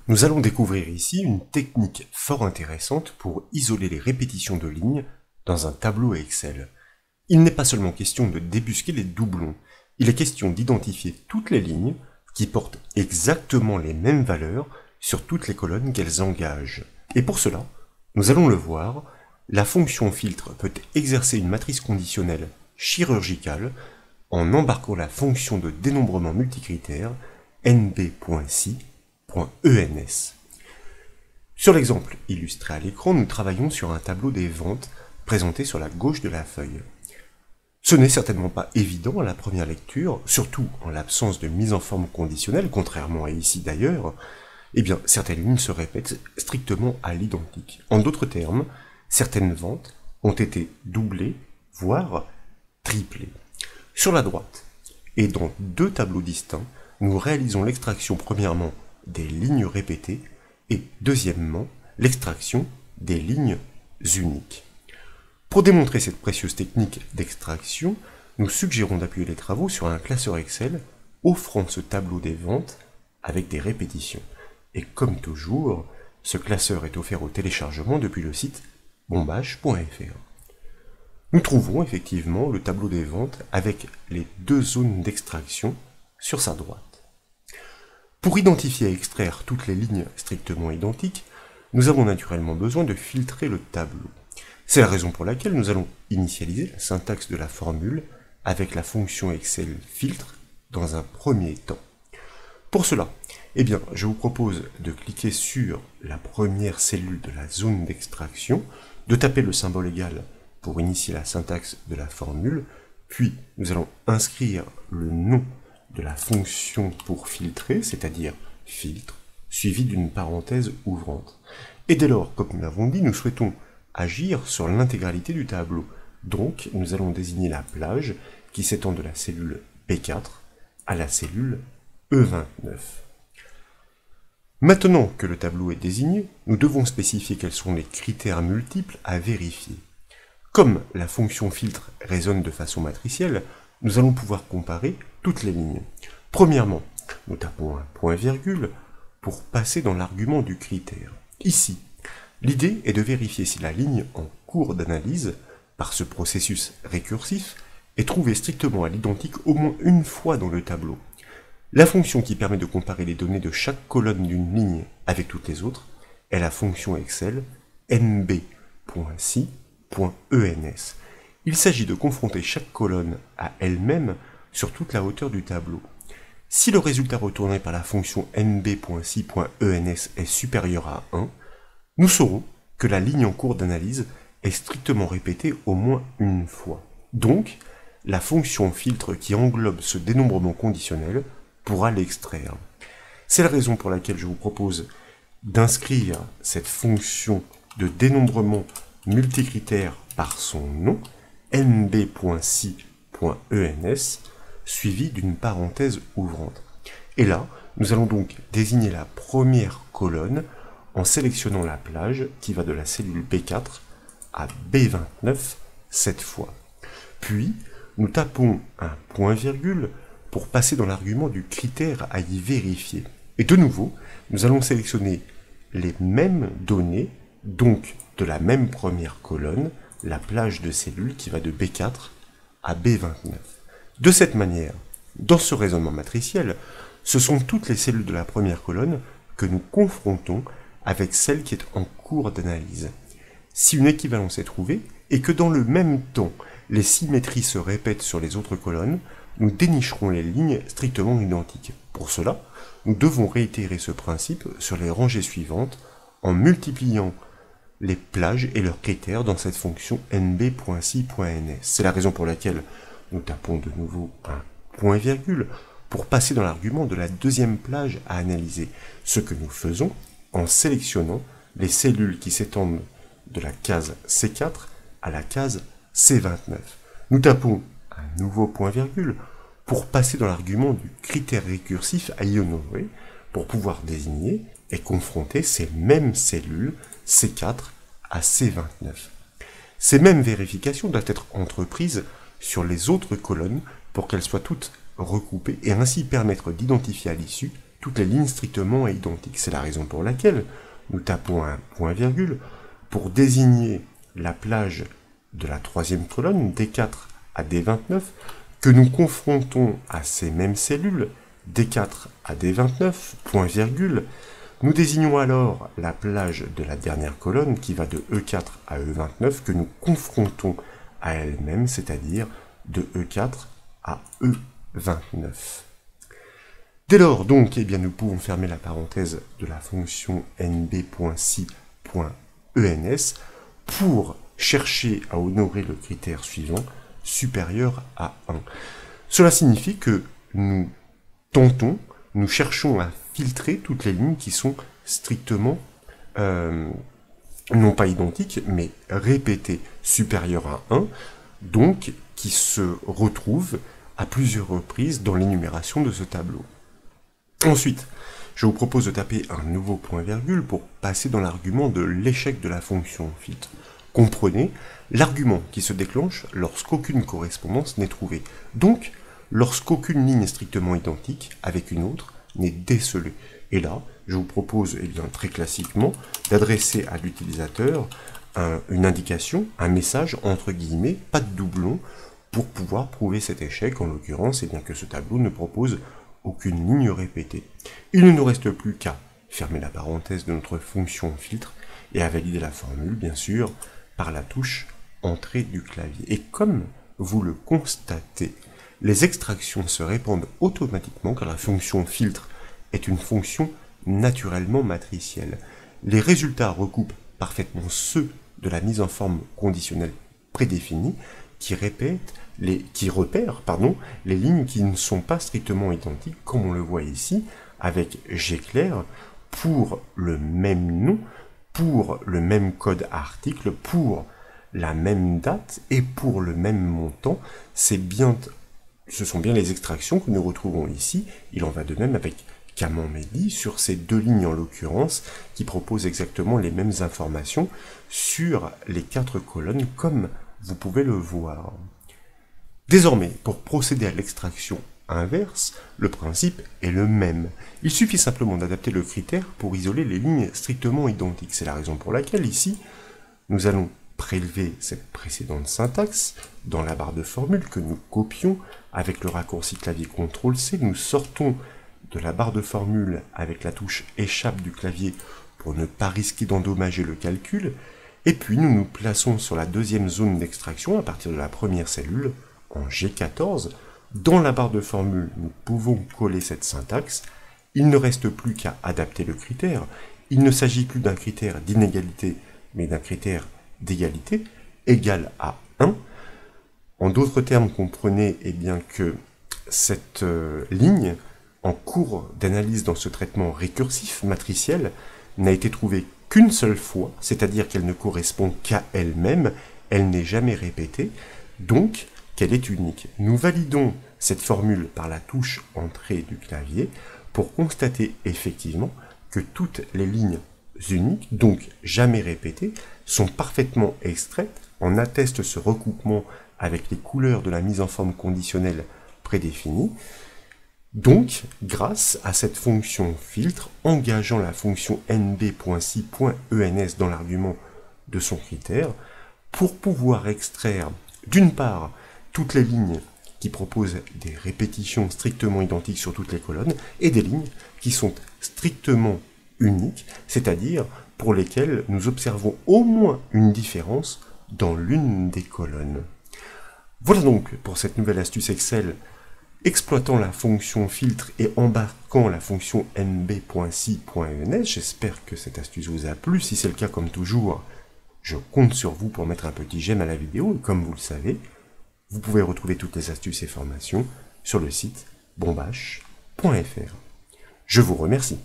Nous allons découvrir ici une technique fort intéressante pour isoler les répétitions de lignes dans un tableau Excel. Il n'est pas seulement question de débusquer les doublons, il est question d'identifier toutes les lignes qui portent exactement les mêmes valeurs sur toutes les colonnes qu'elles engagent. Et pour cela, nous allons le voir, la fonction filtre peut exercer une matrice conditionnelle chirurgicale en embarquant la fonction de dénombrement multicritère nb.si.ens. Sur l'exemple illustré à l'écran, nous travaillons sur un tableau des ventes présenté sur la gauche de la feuille. Ce n'est certainement pas évident à la première lecture, surtout en l'absence de mise en forme conditionnelle, contrairement à ici d'ailleurs. Eh bien, certaines lignes se répètent strictement à l'identique. En d'autres termes, certaines ventes ont été doublées, voire triplées. Sur la droite, et dans deux tableaux distincts, nous réalisons l'extraction premièrement des lignes répétées et deuxièmement l'extraction des lignes uniques. Pour démontrer cette précieuse technique d'extraction, nous suggérons d'appuyer les travaux sur un classeur Excel offrant ce tableau des ventes avec des répétitions. Et comme toujours, ce classeur est offert au téléchargement depuis le site bombache.fr. Nous trouvons effectivement le tableau des ventes avec les deux zones d'extraction sur sa droite. Pour identifier et extraire toutes les lignes strictement identiques, nous avons naturellement besoin de filtrer le tableau. C'est la raison pour laquelle nous allons initialiser la syntaxe de la formule avec la fonction Excel filtre dans un premier temps. Pour cela, je vous propose de cliquer sur la première cellule de la zone d'extraction, de taper le symbole égal pour initier la syntaxe de la formule, puis nous allons inscrire le nom de la fonction pour filtrer, c'est-à-dire filtre, suivi d'une parenthèse ouvrante. Et dès lors, comme nous l'avons dit, nous souhaitons agir sur l'intégralité du tableau. Donc, nous allons désigner la plage qui s'étend de la cellule B4 à la cellule E29. Maintenant que le tableau est désigné, nous devons spécifier quels sont les critères multiples à vérifier. Comme la fonction filtre raisonne de façon matricielle, nous allons pouvoir comparer toutes les lignes. Premièrement, nous tapons un point-virgule pour passer dans l'argument du critère. Ici, l'idée est de vérifier si la ligne en cours d'analyse, par ce processus récursif, est trouvée strictement à l'identique au moins une fois dans le tableau. La fonction qui permet de comparer les données de chaque colonne d'une ligne avec toutes les autres est la fonction Excel nb.si.ens. Il s'agit de confronter chaque colonne à elle-même sur toute la hauteur du tableau. Si le résultat retourné par la fonction nb.si.ens est supérieur à 1, nous saurons que la ligne en cours d'analyse est strictement répétée au moins une fois. Donc, la fonction filtre qui englobe ce dénombrement conditionnel pourra l'extraire. C'est la raison pour laquelle je vous propose d'inscrire cette fonction de dénombrement multicritère par son nom, nb.si.ens, suivi d'une parenthèse ouvrante. Et là, nous allons donc désigner la première colonne en sélectionnant la plage qui va de la cellule B4 à B29 cette fois. Puis, nous tapons un point-virgule pour passer dans l'argument du critère à y vérifier. Et de nouveau, nous allons sélectionner les mêmes données, donc de la même première colonne, la plage de cellules qui va de B4 à B29. De cette manière, dans ce raisonnement matriciel, ce sont toutes les cellules de la première colonne que nous confrontons avec celle qui est en cours d'analyse. Si une équivalence est trouvée, et que dans le même temps, les symétries se répètent sur les autres colonnes, nous dénicherons les lignes strictement identiques. Pour cela, nous devons réitérer ce principe sur les rangées suivantes en multipliant les plages et leurs critères dans cette fonction nb.si.ns. C'est la raison pour laquelle nous tapons de nouveau un point-virgule pour passer dans l'argument de la deuxième plage à analyser, ce que nous faisons en sélectionnant les cellules qui s'étendent de la case C4 à la case C29. Nous tapons un nouveau point-virgule pour passer dans l'argument du critère récursif à y honorer, pour pouvoir désigner et confronter ces mêmes cellules C4 à C29. Ces mêmes vérifications doivent être entreprises sur les autres colonnes pour qu'elles soient toutes recoupées et ainsi permettre d'identifier à l'issue toutes les lignes strictement identiques. C'est la raison pour laquelle nous tapons un point-virgule pour désigner la plage de la troisième colonne, D4 à D29, que nous confrontons à ces mêmes cellules, D4 à D29, point-virgule. Nous désignons alors la plage de la dernière colonne qui va de E4 à E29 que nous confrontons à elle-même, c'est-à-dire de E4 à E29. Dès lors, donc, eh bien, nous pouvons fermer la parenthèse de la fonction nb.si.ens pour chercher à honorer le critère suivant, supérieur à 1. Cela signifie que nous cherchons à filtrer toutes les lignes qui sont strictement, non pas identiques, mais répétées, supérieures à 1, donc qui se retrouvent à plusieurs reprises dans l'énumération de ce tableau. Ensuite, je vous propose de taper un nouveau point-virgule pour passer dans l'argument de l'échec de la fonction filtre. Comprenez, l'argument qui se déclenche lorsqu'aucune correspondance n'est trouvée. Donc, lorsqu'aucune ligne strictement identique avec une autre n'est décelée. Et là, je vous propose, eh bien, très classiquement, d'adresser à l'utilisateur une indication, un message, entre guillemets, pas de doublon, pour pouvoir prouver cet échec, en l'occurrence, eh bien, que ce tableau ne propose aucune ligne répétée. Il ne nous reste plus qu'à fermer la parenthèse de notre fonction filtre et à valider la formule, bien sûr, par la touche entrée du clavier. Et comme vous le constatez, les extractions se répandent automatiquement car la fonction filtre est une fonction naturellement matricielle. Les résultats recoupent parfaitement ceux de la mise en forme conditionnelle prédéfinie qui repèrent les lignes qui ne sont pas strictement identiques, comme on le voit ici, avec G clair, pour le même nom, pour le même code article, pour la même date et pour le même montant. Ce sont bien les extractions que nous retrouvons ici. Il en va de même avec Camembert sur ces deux lignes en l'occurrence, qui proposent exactement les mêmes informations sur les 4 colonnes, comme vous pouvez le voir. Désormais, pour procéder à l'extraction inverse, le principe est le même. Il suffit simplement d'adapter le critère pour isoler les lignes strictement identiques. C'est la raison pour laquelle, ici, nous allons prélever cette précédente syntaxe dans la barre de formule que nous copions avec le raccourci clavier CTRL-C. Nous sortons de la barre de formule avec la touche échappe du clavier pour ne pas risquer d'endommager le calcul. Et puis, nous nous plaçons sur la deuxième zone d'extraction à partir de la première cellule, en G14, dans la barre de formule, nous pouvons coller cette syntaxe. Il ne reste plus qu'à adapter le critère. Il ne s'agit plus d'un critère d'inégalité, mais d'un critère d'égalité, égal à 1. En d'autres termes, comprenez eh bien, que cette ligne, en cours d'analyse dans ce traitement récursif matriciel, n'a été trouvée qu'une seule fois, c'est-à-dire qu'elle ne correspond qu'à elle-même, elle n'est jamais répétée, donc qu'elle est unique. Nous validons cette formule par la touche entrée du clavier pour constater effectivement que toutes les lignes uniques, donc jamais répétées, sont parfaitement extraites. On atteste ce recoupement avec les couleurs de la mise en forme conditionnelle prédéfinie. Donc, grâce à cette fonction filtre, engageant la fonction nb.si.ens dans l'argument de son critère, pour pouvoir extraire, d'une part, toutes les lignes qui proposent des répétitions strictement identiques sur toutes les colonnes, et des lignes qui sont strictement uniques, c'est-à-dire pour lesquelles nous observons au moins une différence dans l'une des colonnes. Voilà donc pour cette nouvelle astuce Excel, exploitant la fonction filtre et embarquant la fonction nb.si.ens. J'espère que cette astuce vous a plu. Si c'est le cas, comme toujours, je compte sur vous pour mettre un petit j'aime à la vidéo. Et comme vous le savez, vous pouvez retrouver toutes les astuces et formations sur le site bombache.fr. Je vous remercie.